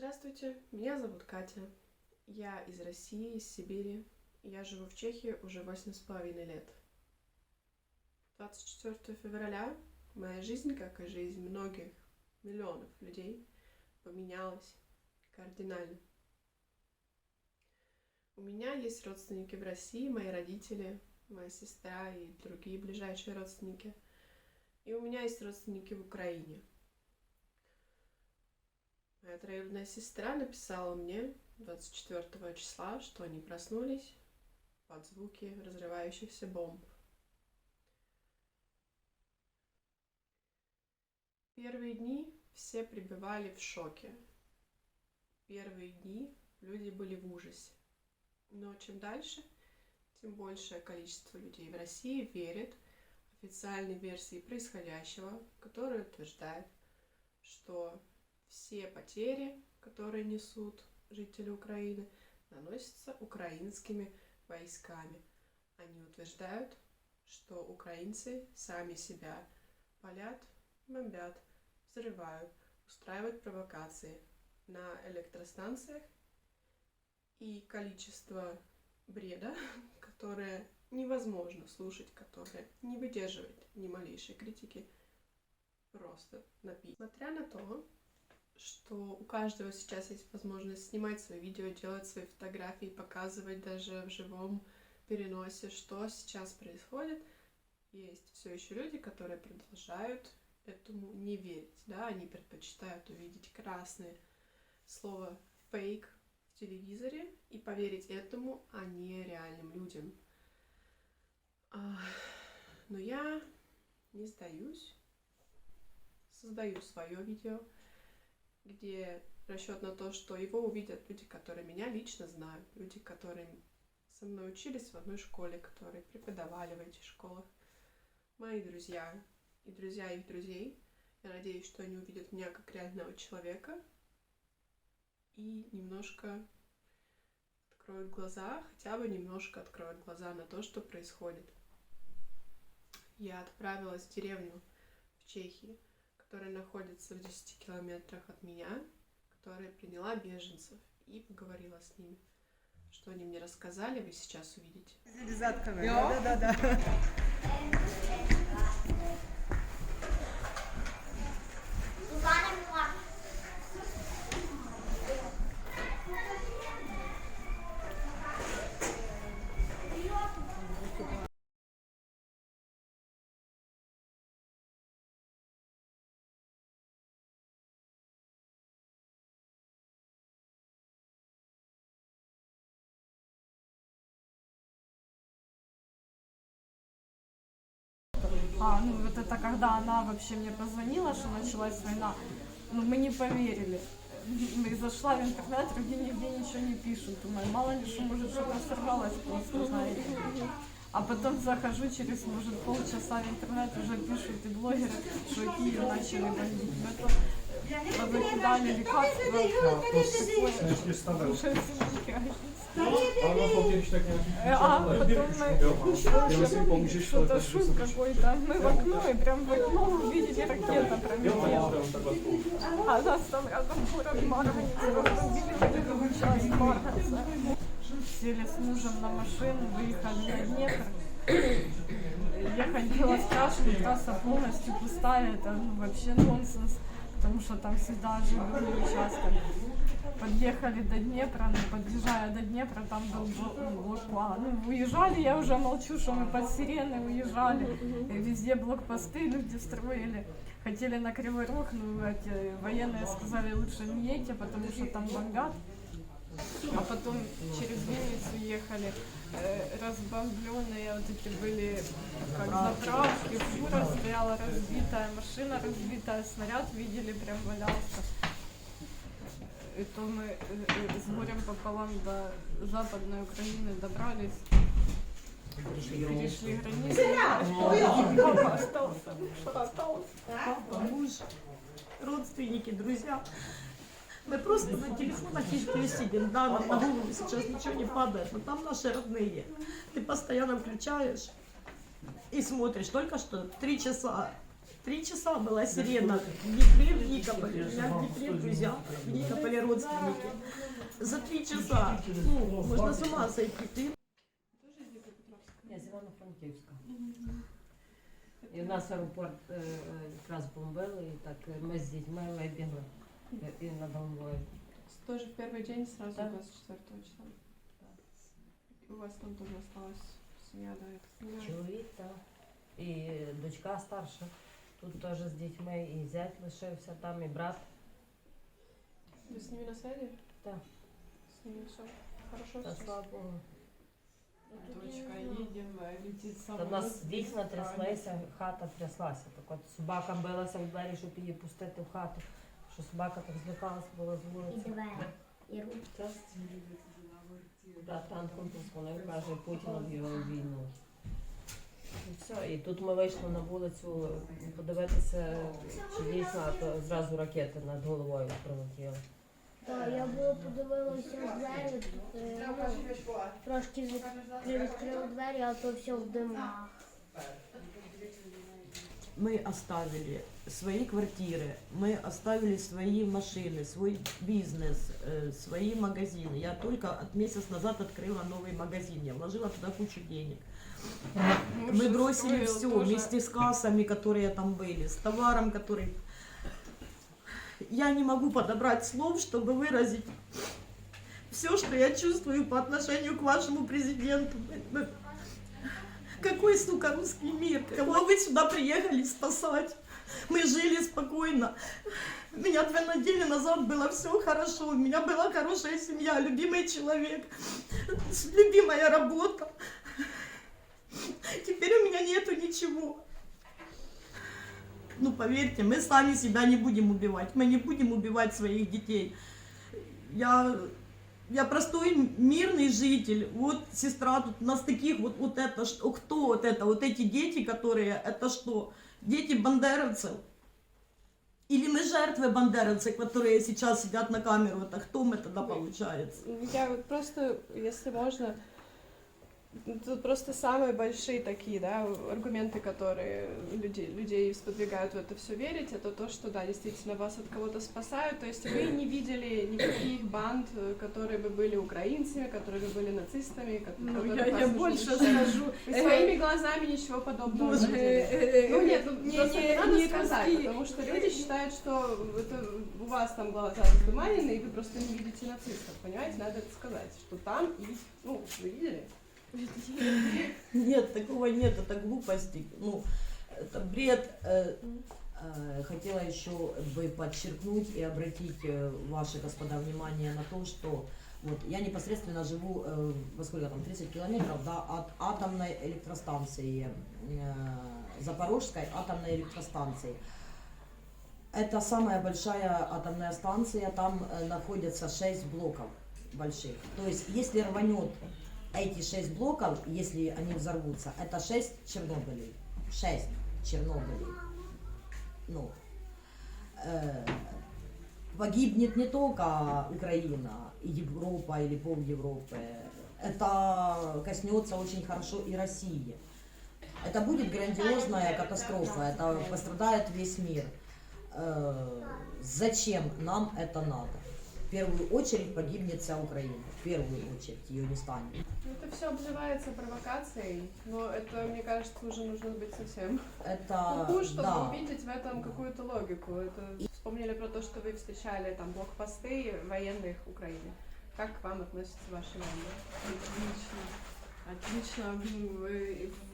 Здравствуйте, меня зовут Катя. Я из России, из Сибири. Я живу в Чехии уже 8,5 лет. 24 февраля моя жизнь, как и жизнь многих миллионов людей, поменялась кардинально. У меня есть родственники в России, мои родители, моя сестра и другие ближайшие родственники. И у меня есть родственники в Украине. Моя троюродная сестра написала мне 24 числа, что они проснулись под звуки разрывающихся бомб. Первые дни все пребывали в шоке. Первые дни люди были в ужасе. Но чем дальше, тем большее количество людей в России верит официальной версии происходящего, которая утверждает, что все потери, которые несут жители Украины, наносятся украинскими войсками. Они утверждают, что украинцы сами себя палят, бомбят, взрывают, устраивают провокации на электростанциях. И количество бреда, которое невозможно слушать, которое не выдерживает ни малейшей критики, просто написано. Несмотря на то, что у каждого сейчас есть возможность снимать свои видео, делать свои фотографии, показывать даже в живом переносе, что сейчас происходит, есть все еще люди, которые продолжают этому не верить, да, они предпочитают увидеть красное слово «фейк» в телевизоре и поверить этому, а не реальным людям. Но я не сдаюсь, создаю свое видео, где расчет на то, что его увидят люди, которые меня лично знают, люди, которые со мной учились в одной школе, которые преподавали в этих школах, мои друзья и друзья их друзей. Я надеюсь, что они увидят меня как реального человека и немножко откроют глаза, хотя бы немножко откроют глаза на то, что происходит. Я отправилась в деревню в Чехии, которая находится в 10 километрах от меня, которая приняла беженцев, и поговорила с ними. Что они мне рассказали, вы сейчас увидите. Да. Вот это когда она вообще мне позвонила, что началась война, мы не поверили. Зашла в интернет, другие нигде ничего не пишут. Думаю, мало ли что, может, что-то сорвалось просто, знаете. А потом захожу через, может, полчаса в интернет, уже пишут и блогеры, что Киев начали бомбить. Мы выкидали лекарства. Потом что-то шум какой-то. Мы в окно, и прям в окно увидели, ракета пролетела. А нас там рядом город Марганец, разбили первую часть Марганца. Сели с мужем на машину, выехали на Днепр. Ехать было страшно, трасса полностью пустая, это вообще нонсенс, потому что там всегда оживленный участок. Подъехали до Днепра, подъезжая до Днепра, там был блокпост. Уезжали, я уже молчу, что мы под сирены уезжали, везде блокпосты люди строили. Хотели на Кривой Рог, но эти военные сказали, лучше не едьте, потому что там бомбят. А потом через Винницу ехали, разбомбленные вот эти были как заправки, фура стояла разбитая, машина разбитая, снаряд видели, прям валялся. И то мы с горем пополам до Западной Украины добрались, перешли границу, папа остался, папа, муж, родственники, друзья. Мы просто на телефонах сидим, да, на голову сейчас ничего не падает, но там наши родные. Ты постоянно включаешь и смотришь. Только что 3 часа 3 часа была сирена в Днепре, в Никополе. У меня в Днепре друзья, в Никополе родственники. За 3 часа, ну, можно с ума сойти. Ты Я з Івано-Франківська. І в нас аеропорт якраз бомбили, і так ми з дітьми вибігли і на Донбої. Тоже в первый день сразу Да. 24 числа. И у вас там тоже осталась семья, да, я так понимаю? Чоловік, так. І дочка старша. Тут теж з дітьми, і зять лишився там, і брат. Вы с ними на связи? Да. С ними все хорошо Та сейчас? слава Богу. Дочка, едем, летит Та самолет. в нас вікна тряслися, хата тряслася. Так от собака билася в двері, щоб її пустити в хату. Що собака так злякалася, була з І вулиці. двері, і руки. Брат ранком позвонив, каже, Путін об'явив війну. І все. І тут ми вийшли на вулицю подивитися, чи дійсно, а то зразу ракети над головою прилетіли. То я було подивилася в двері, трошки відкрив двері, а то все в димах. Мы оставили свои квартиры, мы оставили свои машины, свой бизнес, свои магазины. Я только месяц назад открыла новый магазин, я вложила туда кучу денег. Мы бросили все вместе с кассами, которые там были, с товаром, который... Я не могу подобрать слов, чтобы выразить все, что я чувствую по отношению к вашему президенту. Какой, сука, русский мир? Кого вы сюда приехали спасать? Мы жили спокойно. У меня 2 недели назад было все хорошо. У меня была хорошая семья, любимый человек, любимая работа. Теперь у меня нету ничего. Ну, поверьте, мы сами себя не будем убивать. Мы не будем убивать своих детей. Я простой мирный житель. Вот сестра тут у нас таких вот это что, кто вот это, вот эти дети, которые, это что? Дети бандеровцев? Или мы жертвы бандеровцев, которые сейчас сидят на камеру? Это кто мы тогда получается? Я вот просто, если можно, тут просто самые большие такие, да, аргументы, которые людей сподвигают в это все верить, это то, что, да, действительно вас от кого-то спасают, то есть вы не видели никаких банд, которые бы были украинцами, которые бы были нацистами, которые Я вас больше защищали. скажу. Вы своими глазами ничего подобного не видели. Ну нет, ну, просто надо сказать, потому что люди считают, что это у вас там глаза затуманены, и вы просто не видите нацистов, понимаете? Надо это сказать, что там есть, ну, вы видели? Нет, такого нет, это глупости. Ну, это бред. Хотела еще бы подчеркнуть и обратить ваше, господа, внимание на то, что вот я непосредственно живу, во сколько там, 30 километров, да, от атомной электростанции, Запорожской атомной электростанции. Это самая большая атомная станция, там находятся 6 блоков больших. То есть, если рванет эти 6 блоков, если они взорвутся, это 6 Чернобылей. 6 Чернобылей. Ну, погибнет не только Украина, и Европа или пол Европы. Это коснется очень хорошо и России. Это будет грандиозная катастрофа, это пострадает весь мир. Зачем нам это надо? В первую очередь погибнет вся Украина. В первую очередь ее не станет. Это все обзывается провокацией, но это, мне кажется, уже нужно быть совсем Это, куку, чтобы да. увидеть в этом какую-то логику. Это вспомнили про то, что вы встречали там блокпосты военных Украины. Как к вам относятся ваши военные? Отлично. Отлично.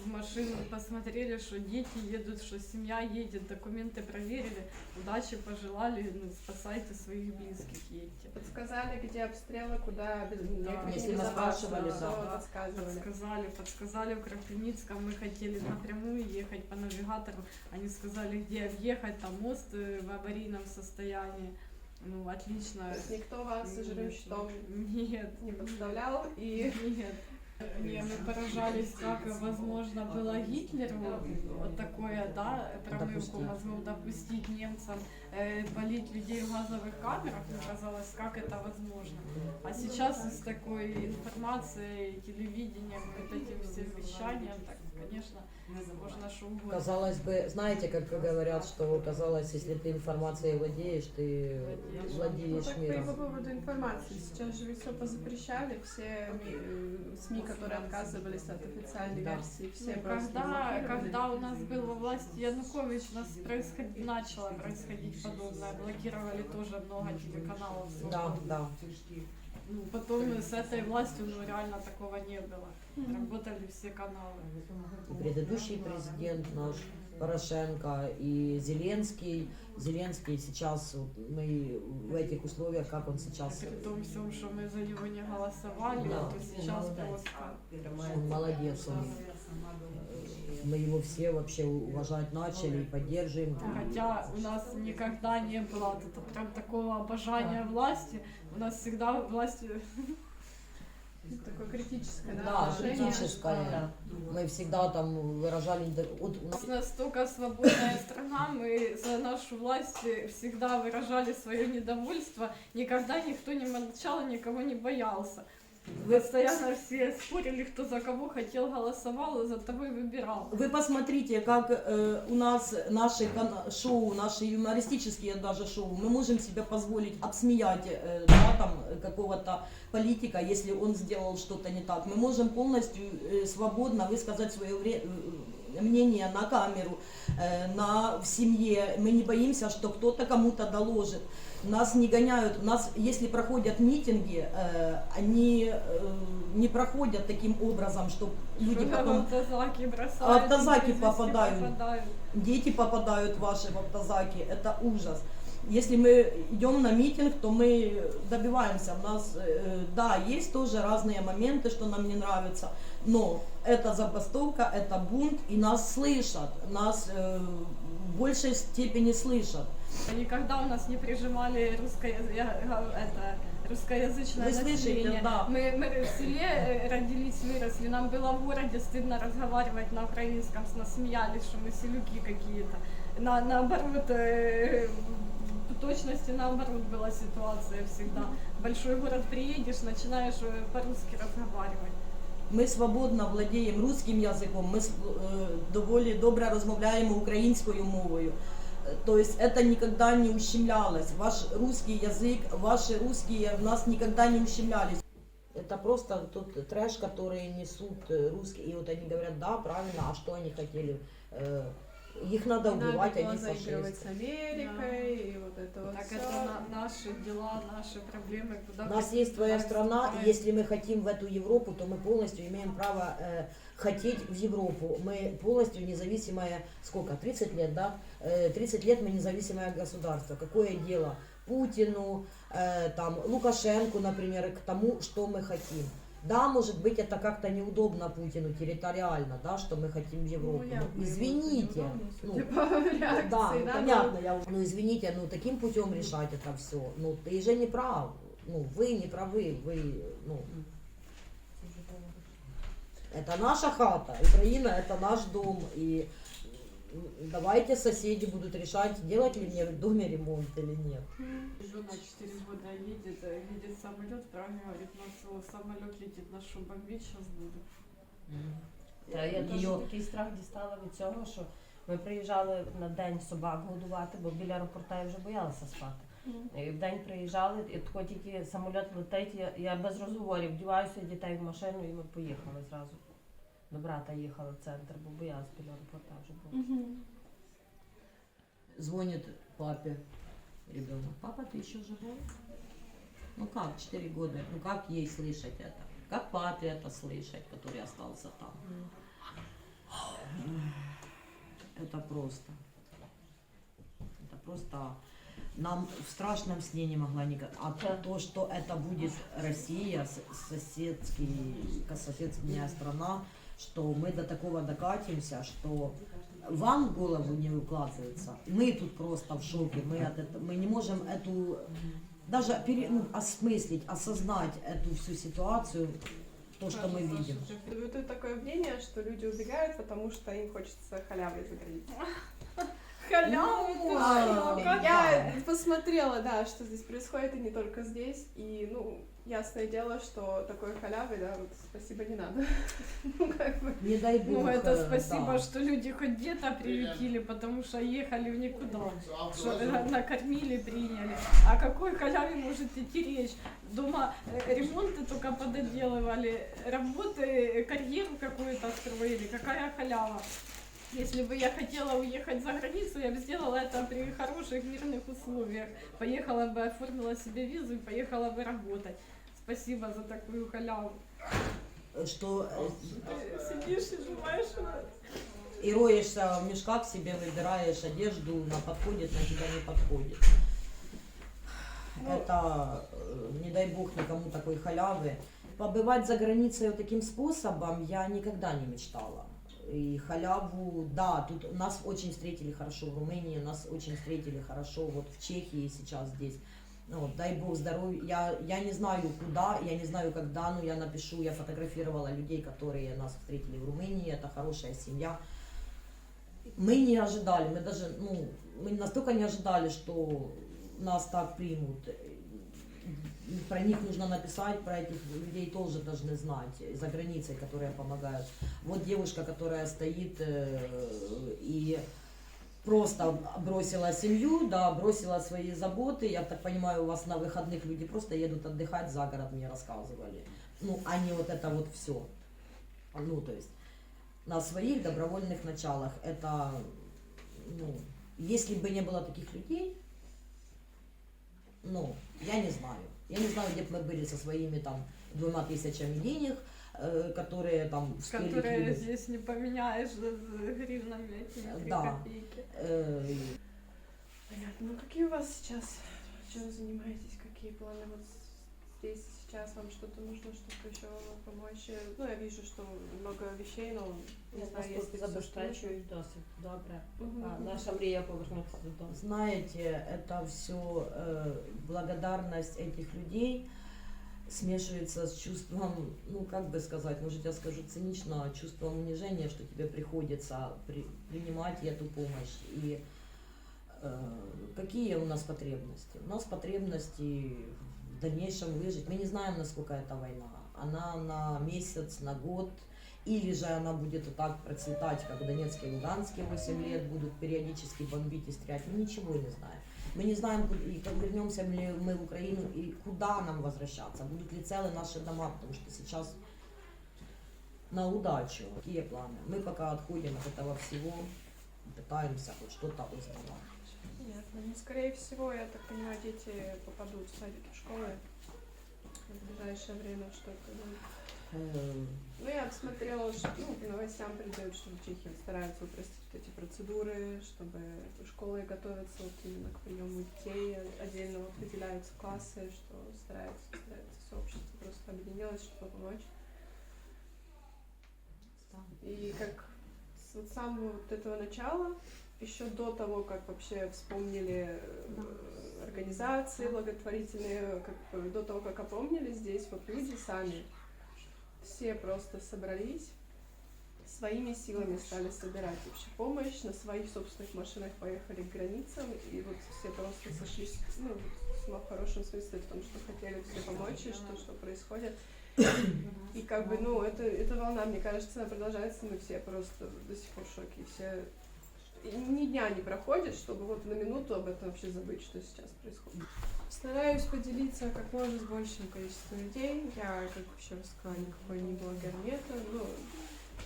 В машину посмотрели, что дети едут, что семья едет, документы проверили, удачи пожелали, ну, спасайте своих близких, едьте. Подсказали, где обстрелы, куда ехать Если мы небезопасно, спрашивали, всё да. подсказывали. Подсказали в Крапивницком, мы хотели напрямую ехать по навигатору, они сказали, где объехать, там мост в аварийном состоянии. Ну, отлично. То есть никто вас с жирным щитом Нет. не подставлял и... Нет. Не, мы поражались, как возможно было Гитлеру вот такое, да, промывку мозгов допустить немцам, полить людей в газовых камерах, мне казалось, как это возможно. А сейчас с такой информацией, телевидением, вот этим всем вещанием, так конечно, можно что угодно. Казалось бы, знаете, как говорят, что казалось, если ты информацией владеешь, ты Ну, владеешь так и по миром. поводу информации. Сейчас же ведь все позапрещали, все СМИ, которые отказывались от официальной Да. версии, все Ну, просто когда заблокировали. у нас был во власти Янукович, у нас начало происходить подобное. Блокировали тоже много телеканалов. Да, да. Ну, потом с этой властью реально такого не было. Работали все каналы. И предыдущий президент наш Порошенко и Зеленский. Зеленский сейчас, вот мы в этих условиях, как он сейчас, При том всем, что мы за него не голосовали, Да. то сейчас просто... он молодец. Мы его все вообще уважать начали и поддерживаем. Хотя у нас никогда не было вот это прям такого обожания власти. У нас всегда власть... Такое критическое, да, Да, отношение. критическое. Мы всегда там выражали... Вот у У нас нас настолько свободная страна, мы за нашу власть всегда выражали свое недовольство. Никогда никто не молчал, никого не боялся. Постоянно все спорили, кто за кого хотел, голосовал, и за того и выбирал. Вы посмотрите, как у нас наши шоу, наши юмористические даже шоу, мы можем себе позволить обсмеять да, там, какого-то политика, если он сделал что-то не так. Мы можем полностью свободно высказать свое мнение на камеру, в семье. Мы не боимся, что кто-то кому-то доложит. Нас не гоняют. У нас, если проходят митинги, они не проходят таким образом, что люди потом... Автозаки бросают. Автозаки известки попадают. Дети попадают ваши в автозаки. Это ужас. Если мы идем на митинг, то мы добиваемся. У нас, да, есть тоже разные моменты, что нам не нравится, но это забастовка, это бунт, и нас слышат, нас в большей степени слышат. Никогда у нас не прижимали русскоязычное Вы слышите, население. да. Мы в селе родились, выросли, нам было в городе стыдно разговаривать на украинском, с нас смеялись, что мы селюки какие-то. Наоборот, в точности наоборот была ситуация всегда. В большой город приедешь, начинаешь по-русски разговаривать. Ми свободно владіємо русским язиком, ми доволі добре розмовляємо українською мовою. То есть это никогда не ущемлялось. Ваш русский язык, ваши русские в нас никогда не ущемлялись. Это просто тот трэш, который несут русские. И вот они говорят, да, правильно, а что они хотели? Их надо убивать, Надо было они заигрывать фашисты. с Америкой, и вот это вот Так всё. это наши дела, наши проблемы. Куда У нас хотим, есть своя туда страна, и вступаем. если мы хотим в эту Европу, то мы полностью имеем право хотеть в Европу. Мы полностью независимое, сколько, 30 лет, да? 30 лет мы независимое государство. Какое дело Путину, там, Лукашенку, например, к тому, что мы хотим. Да, может быть, это как-то неудобно Путину территориально, да, что мы хотим в Европу. понятно, Ну, ему извините. неудобно, Ну, судя по реакции, да, ну, да, понятно, ну извините, ну таким путем решать это все. Ну ты же не прав. Ну вы не правы, вы, ну. Это наша хата, Украина это наш дом. И давайте соседи будут решать, делать ли мне в доме ремонт или нет. Жена 4 года едет, видит самолет, правильно говорит, нас самолет летит, на що бомбить, сейчас буду. Та я теж Її- такий страх дістала від цього, що ми приїжджали на день собак годувати, бо біля аеропорта я вже боялася спати. І в день приїжджали, і тако тільки самоліт летить, я без розговорів вдіваюся дітей в машину і ми поїхали зразу. До брата їхали в центр, бо боялась біля аеропорта вже було. Звонит папе ребенок. Папа, ты еще живой? Ну как, 4 года, ну как ей слышать это? Как папе это слышать, который остался там? Это просто. Это просто. Нам в страшном сне не могла никак. А то, что это будет Россия, соседская страна, что мы до такого докатимся, что вам в голову не укладывается. Мы тут просто в шоке. Мы не можем эту даже осмыслить, осознать эту всю ситуацию, то, что мы видим. Вот такое мнение, что люди убегают, потому что им хочется халявой загородить. Халяву! Я посмотрела, да, что здесь происходит, и не только здесь. И, ну, ясное дело, что такой халявы, да, вот спасибо не надо. Ну, как бы. Не дай бог. Ну, это спасибо, да. что люди хоть где-то приютили, потому что ехали в никуда. Что накормили, приняли. О какой халяве может идти речь? Дома ремонты только пододелывали, работы, карьеру какую-то строили. Какая халява? Если бы я хотела уехать за границу, я бы сделала это при хороших мирных условиях. Поехала бы, оформила себе визу и поехала бы работать. Спасибо за такую халяву. Что Ты сидишь и жеваешь. и роешься в мешках себе, выбираешь одежду, на подходит, на тебя не подходит. Это, не дай бог, никому такой халявы. Побывать за границей вот таким способом я никогда не мечтала. И халяву, да, тут нас очень встретили хорошо в Румынии, нас очень встретили хорошо вот в Чехии сейчас здесь. Ну, вот, дай бог здоровья. Я не знаю куда, я не знаю когда, но я напишу, я фотографировала людей, которые нас встретили в Румынии, это хорошая семья. Мы не ожидали, мы даже, ну, мы настолько не ожидали, что нас так примут. Про них нужно написать, про этих людей тоже должны знать, за границей, которые помогают. Вот девушка, которая стоит и просто бросила семью, да, бросила свои заботы. Я так понимаю, у вас на выходных люди просто едут отдыхать за город, мне рассказывали. Ну, а не вот это вот все. Ну, то есть, на своих добровольных началах. Это, ну, если бы не было таких людей, ну, я не знаю. Я не знаю, где бы мы были со своими там 2000 денег, которые там успели Которые кинуть. здесь не поменяешь с гривнами, эти 3 Да. копейки. Понятно. Ну, какие у вас сейчас, чем занимаетесь, какие планы вот здесь, сейчас вам что-то нужно, что-то еще помочь? Ну, я вижу, что много вещей, но не знаю, Нас если тут всё, что забезпечують досить добре. Мгм. А наша мрія повернутися додому. Знаете, это все благодарность этих людей смешивается с чувством, ну как бы сказать, может я скажу цинично, чувством унижения, что тебе приходится принимать эту помощь. И какие у нас потребности? У нас потребности в дальнейшем выжить. Мы не знаем, насколько это война. Она на месяц, на год, или же она будет вот так процветать, как в Донецке и Луганске 8 лет, будут периодически бомбить и стрелять. Мы ничего не знаем. Мы не знаем, и как вернемся ли мы в Украину, и куда нам возвращаться, будут ли целы наши дома, потому что сейчас на удачу. Какие планы? Мы пока отходим от этого всего, пытаемся хоть что-то узнавать. Понятно. Ну, скорее всего, я так понимаю, дети попадут в садики, в школы в ближайшее время что-то. Ну, я смотрела, что по новостям придет, что в Чехии стараются упростить вот эти процедуры, чтобы школы готовятся вот именно к приему детей, отдельно вот выделяются классы, что старается сообщество просто объединилось, чтобы помочь. И как с самого вот этого начала, еще до того, как вообще вспомнили организации благотворительные, как, до того, как опомнили, здесь вот люди сами все просто собрались, своими силами стали собирать вообще помощь, на своих собственных машинах поехали к границам, и вот все просто сошлись, ну, в хорошем смысле, в том, что хотели все помочь, и что происходит. И как бы, ну, эта волна, мне кажется, она продолжается, мы все просто до сих пор в шоке, все... И ни дня не проходит, чтобы вот на минуту об этом вообще забыть, что сейчас происходит. Стараюсь поделиться как можно с большим количеством людей. Я, как вообще сказала, никакой не блогер нет. Ну,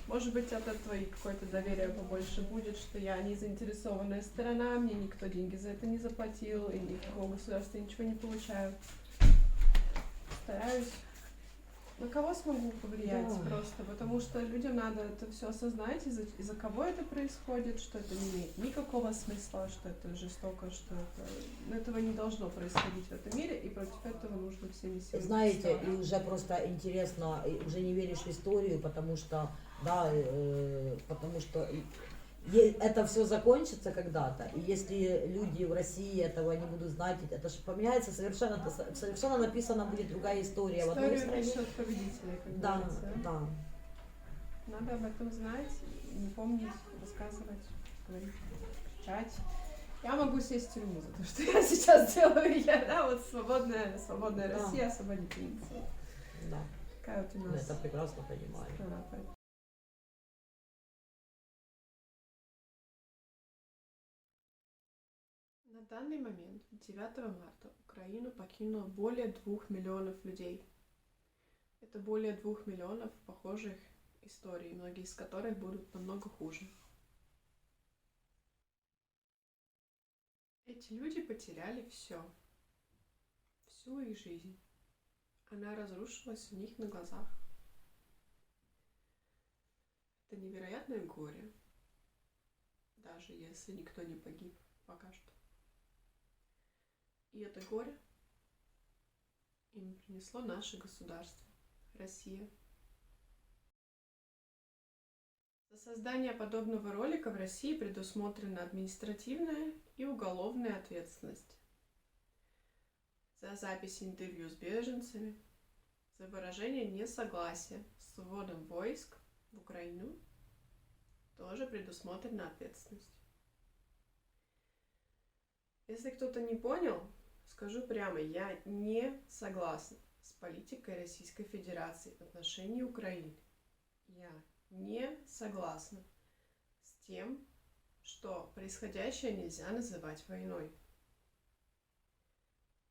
может быть, от этого и какое-то доверие побольше будет, что я не заинтересованная сторона, мне никто деньги за это не заплатил, и никакого государства ничего не получаю. Стараюсь. На кого смогу повлиять просто, потому что людям надо это все осознать, из-за кого это происходит, что это не имеет никакого смысла, что это жестоко, что этого не должно происходить в этом мире, и против этого нужно всеми силами. Знаете, и уже просто интересно, и уже не веришь в историю, потому что, да, потому что это все закончится когда-то, и если люди в России этого не будут знать, это же поменяется совершенно написана будет другая история. Историю в одной стране. пишут победители, как Да, говорится. да. Надо об этом знать, не помнить, рассказывать, говорить, кричать. Я могу сесть в тюрьму за то, что я сейчас делаю. Я, да, вот свободная Да. Россия, освободите Венецию. Да, Такая вот у мы нас это прекрасно понимаем. страна. На данный момент, 9 марта, Украину покинуло более 2 миллионов людей. Это более 2 миллионов похожих историй, многие из которых будут намного хуже. Эти люди потеряли все, всю их жизнь. Она разрушилась у них на глазах. Это невероятное горе, даже если никто не погиб пока что. И это горе им принесло наше государство, Россия. За создание подобного ролика в России предусмотрена административная и уголовная ответственность. За запись интервью с беженцами, за выражение несогласия с вводом войск в Украину тоже предусмотрена ответственность. Если кто-то не понял, скажу прямо, я не согласна с политикой Российской Федерации в отношении Украины. Я не согласна с тем, что происходящее нельзя называть войной.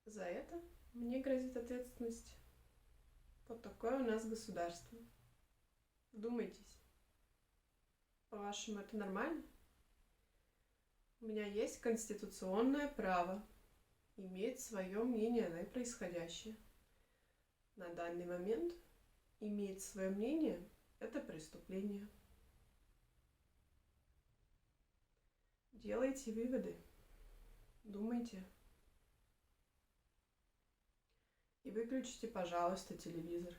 За это мне грозит ответственность. Вот такое у нас государство. Вдумайтесь. По-вашему, это нормально? У меня есть конституционное право иметь свое мнение на происходящее. На данный момент иметь свое мнение – это преступление. Делайте выводы. Думайте. И выключите, пожалуйста, телевизор.